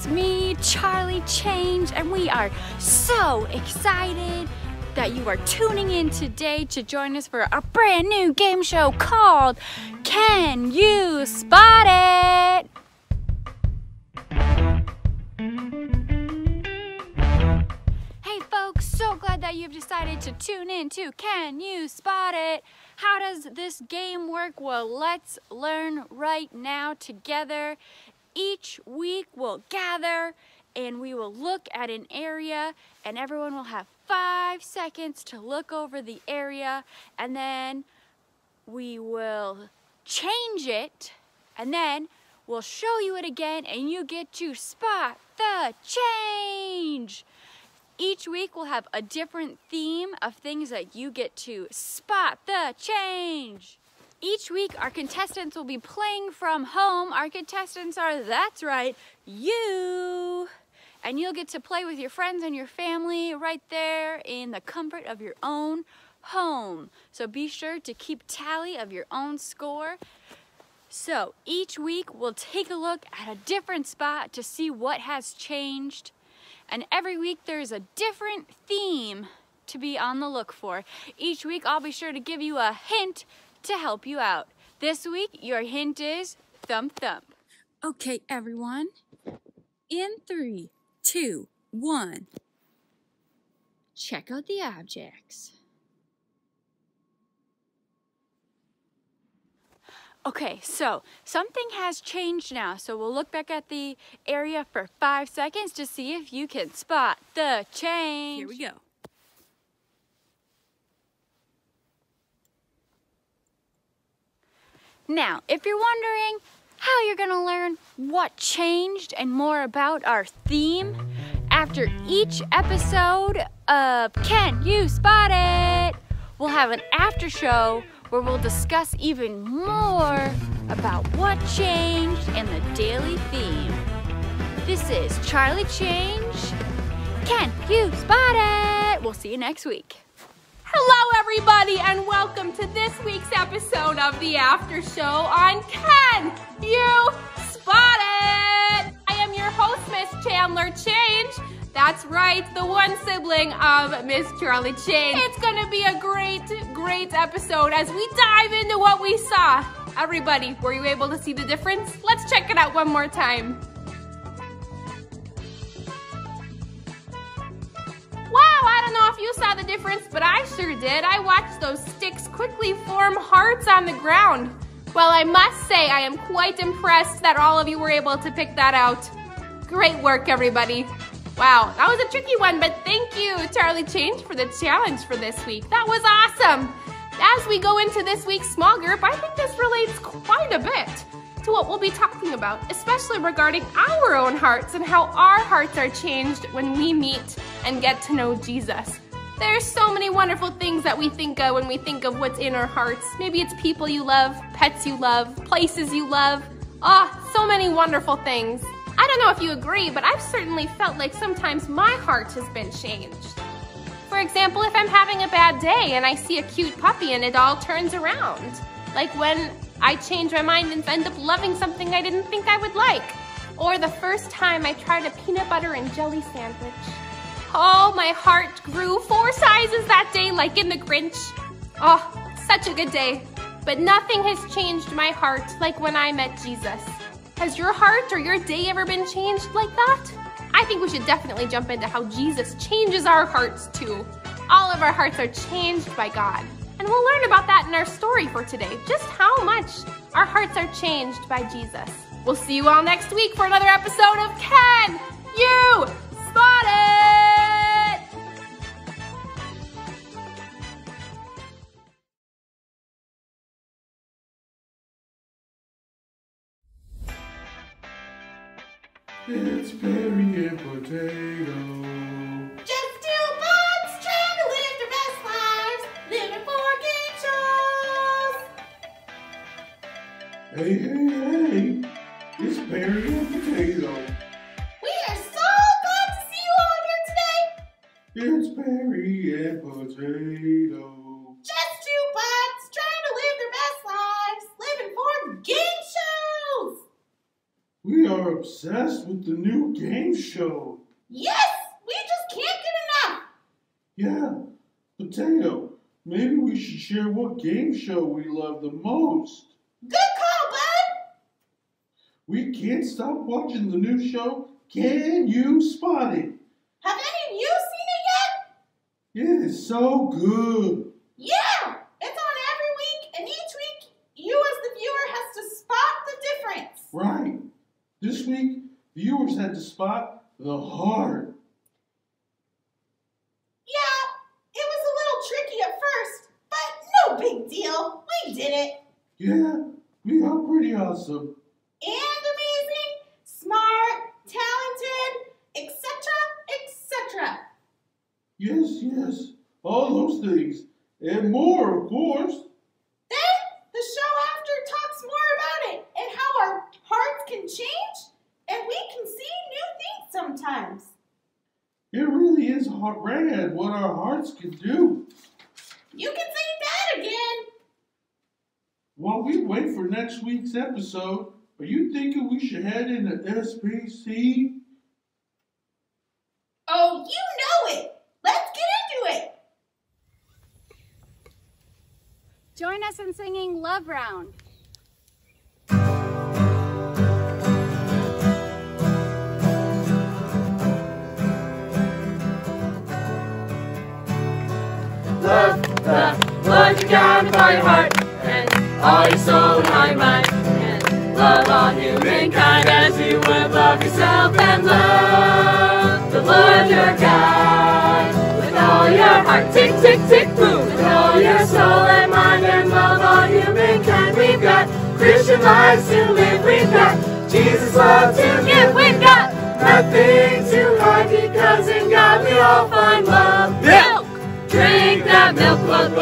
it's me, Charlie Change, and we are so excited that you are tuning in today to join us for a brand new game show called Can You Spot It? Hey folks, so glad that you've decided to tune in to Can You Spot It? How does this game work? Well, let's learn right now together. Each week we'll gather and we will look at an area, and everyone will have 5 seconds to look over the area, and then we will change it, and then we'll show you it again, and you get to spot the change. Each week we'll have a different theme of things that you get to spot the change. Each week our contestants will be playing from home. Our contestants are, that's right, you. And you'll get to play with your friends and your family right there in the comfort of your own home. So be sure to keep tally of your own score. So each week we'll take a look at a different spot to see what has changed. And every week there's a different theme to be on the look for. Each week I'll be sure to give you a hint to help you out. This week your hint is thump thump. Okay everyone, in 3, 2, 1. Check out the objects. Okay, so something has changed now. So we'll look back at the area for 5 seconds to see if you can spot the change. Here we go. Now, if you're wondering how you're gonna learn what changed and more about our theme, after each episode of Can You Spot It? We'll have an after show where we'll discuss even more about what changed and the daily theme. This is Charlie Change. Can You Spot It? We'll see you next week. Hello everybody and welcome to this week's episode of the After Show on Can You Spot It? I am your host, Miss Chandler Change. That's right, the one sibling of Miss Charlie Change. It's gonna be a great episode as we dive into what we saw. Everybody, were you able to see the difference? Let's check it out one more time. Wow, I don't know if you saw the difference, but I sure did. I watched those sticks quickly form hearts on the ground. Well, I must say I am quite impressed that all of you were able to pick that out. Great work, everybody. Wow, that was a tricky one, but thank you, Charlie Change, for the challenge for this week. That was awesome. As we go into this week's small group, I think this relates quite a bit to what we'll be talking about, especially regarding our own hearts and how our hearts are changed when we meet and get to know Jesus. There's so many wonderful things that we think of when we think of what's in our hearts. Maybe it's people you love, pets you love, places you love. So many wonderful things. I don't know if you agree, but I've certainly felt like sometimes my heart has been changed. For example, if I'm having a bad day and I see a cute puppy and it all turns around. Like when I change my mind and end up loving something I didn't think I would like. Or the first time I tried a peanut butter and jelly sandwich. Oh, my heart grew 4 sizes that day, like in The Grinch. Oh, such a good day. But nothing has changed my heart like when I met Jesus. Has your heart or your day ever been changed like that? I think we should definitely jump into how Jesus changes our hearts too. All of our hearts are changed by God. And we'll learn about that in our story for today, just how much our hearts are changed by Jesus. We'll see you all next week for another episode of Can You Spot It? It's Perry and Potato. Just 2 butts trying to live their best lives, living for game shows. Hey, hey, it's Perry and Potato. We are so glad to see you all here today. It's Perry and Potato. Just 2 butts trying to live their best lives, living for game shows. We are are obsessed with the new game show. Yes, we just can't get enough. Yeah, Potato, maybe we should share what game show we love the most. Good call, bud. We can't stop watching the new show. Can you spot it? Have any of you seen it yet? It is so good. Yeah, it's on every week, and each week you as the viewer has to spot the difference. Right. This week, viewers had to spot the heart. Yeah, it was a little tricky at first, but no big deal. We did it. Yeah, we are pretty awesome. And amazing, smart, talented, etc., etc. Yes, all those things. And more, of course. Then the show after talks more about it and how our hearts can change and we can see new things sometimes. It really is rad what our hearts can do. You can say that again. While we wait for next week's episode, are you thinking we should head into SPC? Oh, you know it. Let's get into it. Join us in singing Love Round. Love the Lord your God with all your heart and all your soul and all your mind, and love all humankind as you would love yourself, and love the Lord your God with all your heart. Tick, tick, tick, boom. With all your soul and mind, and love all humankind. We've got Christian lives to live. We've got Jesus' love to give. We've got nothing to hide, because in God we all find love. Milk! Drink that milk, blood,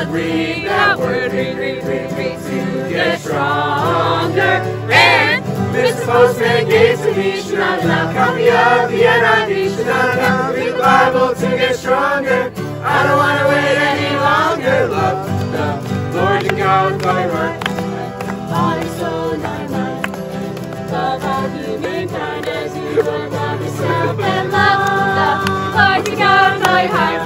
read that word, read, to get stronger. And Mr. Postman gave to me, should not enough copy of the NIV, should not enough read the Bible to get stronger. I don't want to wait any longer. Love the Lord your God with all your heart, all your soul and all your mind. Love all humankind as you would love yourself, and love the Lord your God with all your heart.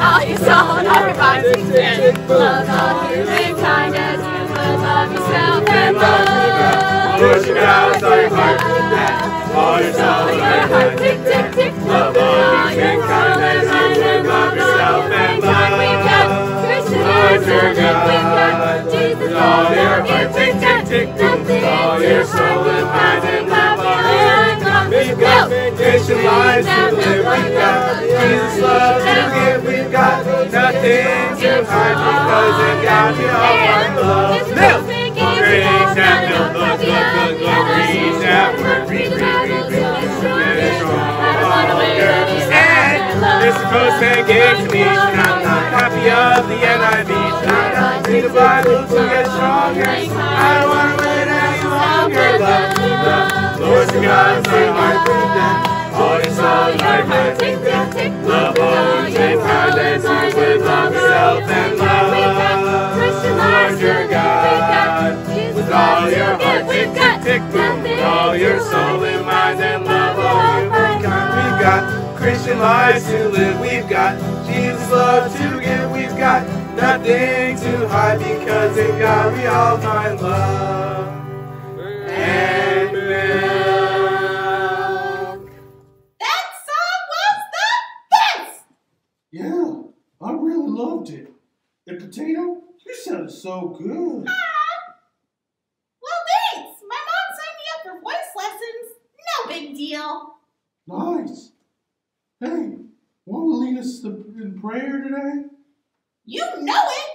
All your soul and all your mind, and love all humankind as you would love yourself, and love Lord your God with all your heart, all your soul and all your mind. Tick, tick, tick, love all humankind as you would love yourself, and love we've got Christian Lord your God, Jesus all your heart. Tick, tick, tick, all your soul and mind, and love all humankind. We've got Christian lives to live. We've got Jesus love to give. We've got nothing to hide, because in God we all find love. Milk! Drink that milk, blood, read that word, read, and Mr. Postman gave to me, a copy of the NIV, read the Bible to get stronger. I don't want to wait any longer. Love the Lord your God with my heart, all your soul and all your mind. Love all humankind as you would love yourself, and love the Lord your God with all your heart. Tick, tick, tick, boom. With all your soul and mind, and love all humankind. We've got Christian lives to live. We've got Jesus' love to give. We've got nothing to hide, because in God we all find love and milk. That song was the best. Yeah, I really loved it. And Potato, you sounded so good. Well, thanks. My mom signed me up for voice lessons. No big deal. Nice. Hey, want to lead us in prayer today? You know it.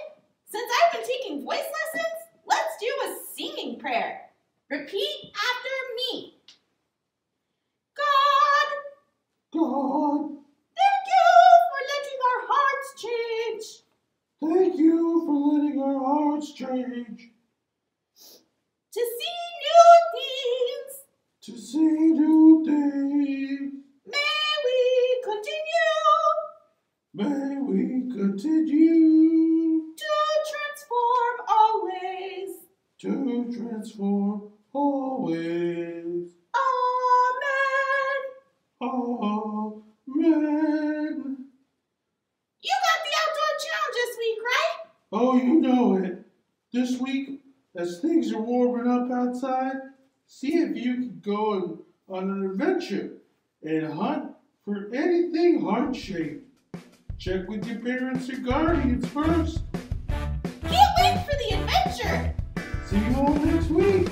Since I've been taking voice lessons, let's do a singing prayer. Repeat after me. God, thank you for letting our hearts change. Thank you for letting our hearts change. To see new things. To see new things. May we continue. May we continue To transform always. to transform always. Amen. Amen. You got the outdoor challenge this week, right? Oh, you know it. This week, as things are warming up outside, see if you can go on an adventure and hunt for anything heart-shaped. Check with your parents or guardians first. Can't wait for the adventure. See you all next week.